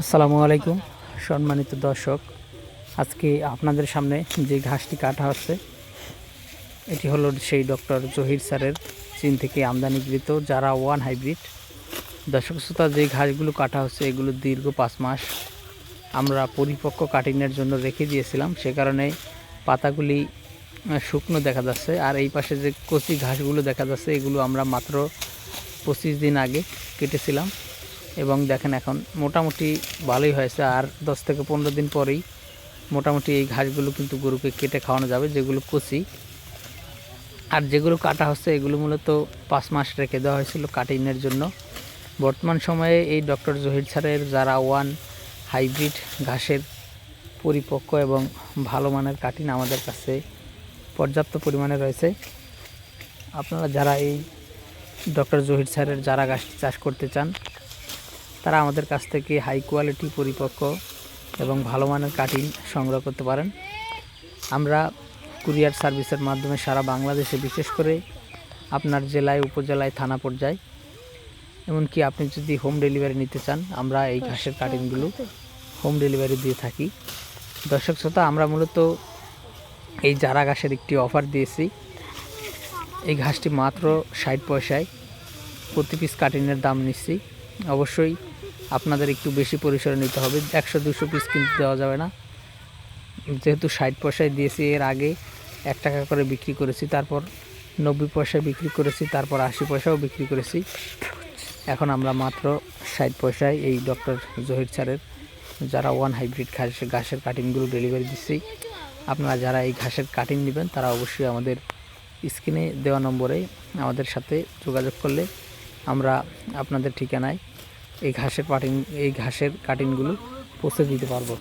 আসসালামু আলাইকুম সম্মানিত দর্শক। আজকে আপনাদের সামনে যে ঘাসটি কাটা হচ্ছে এটি হলো সেই ডক্টর জহির স্যারের চীন থেকে আমদানিকৃত যারা ওয়ান হাইব্রিড। দর্শক শ্রোতা, যে ঘাসগুলো কাটা হচ্ছে এগুলো দীর্ঘ 5 মাস আমরা পরিপক্ক কাটিংয়ের জন্য রেখে দিয়েছিলাম, সে কারণে পাতাগুলি শুকনো দেখা যাচ্ছে। আর এই পাশে যে কচি ঘাসগুলো দেখা যাচ্ছে এগুলো আমরা মাত্র 25 দিন আগে কেটেছিলাম এবং দেখেন এখন মোটামুটি ভালোই হয়েছে। আর 10 থেকে 15 দিন পরেই মোটামুটি এই ঘাসগুলো কিন্তু গরুকে কেটে খাওয়ানো যাবে, যেগুলো কচি। আর যেগুলো কাটা হচ্ছে এগুলো মূলত 5 মাস রেখে দেওয়া হয়েছিল কাটিংয়ের জন্য। বর্তমান সময়ে এই ডক্টর জহির স্যারের যারা ওয়ান হাইব্রিড ঘাসের পরিপক্ক এবং ভালো মানের কাটিং আমাদের কাছে পর্যাপ্ত পরিমাণে রয়েছে। আপনারা যারা এই ডক্টর জহির স্যারের যারা ঘাসটি চাষ করতে চান তারা আমাদের কাছ থেকে হাই কোয়ালিটি পরিপক্ক এবং ভালো মানের কাটিং সংগ্রহ করতে পারেন। আমরা কুরিয়ার সার্ভিসের মাধ্যমে সারা বাংলাদেশে, বিশেষ করে আপনার জেলায়, উপজেলায়, থানা পর্যায়ে, এমনকি আপনি যদি হোম ডেলিভারি নিতে চান আমরা এই ঘাসের কাটিংগুলো হোম ডেলিভারি দিয়ে থাকি। দর্শক শ্রোতা, আমরা মূলত এই জারা ঘাসের একটি অফার দিয়েছি। এই ঘাসটি মাত্র 60 পয়সায় প্রতি পিস কাটিংয়ের দাম নিচ্ছি। অবশ্যই আপনাদের একটু বেশি পরিসরে নিতে হবে, 100-200 পিস কিনতে দেওয়া যাবে না। যেহেতু 60 পয়সায় দিয়েছি, এর আগে 1 টাকা করে বিক্রি করেছি, তারপর 90 পয়সায় বিক্রি করেছি, তারপর 80 পয়সাও বিক্রি করেছি। এখন আমরা মাত্র 60 পয়সায় এই ডক্টর জহির স্যারের যারা ওয়ান হাইব্রিড ঘাসের কাটিংগুলো ডেলিভারি দিচ্ছি। আপনারা যারা এই ঘাসের কাটিং নেবেন তারা অবশ্যই আমাদের স্ক্রিনে দেওয়া নম্বরে আমাদের সাথে যোগাযোগ করলে আমরা আপনাদের ঠিকানায় এই ঘাসের কাটিংগুলো পৌঁছে দিতে পারবো।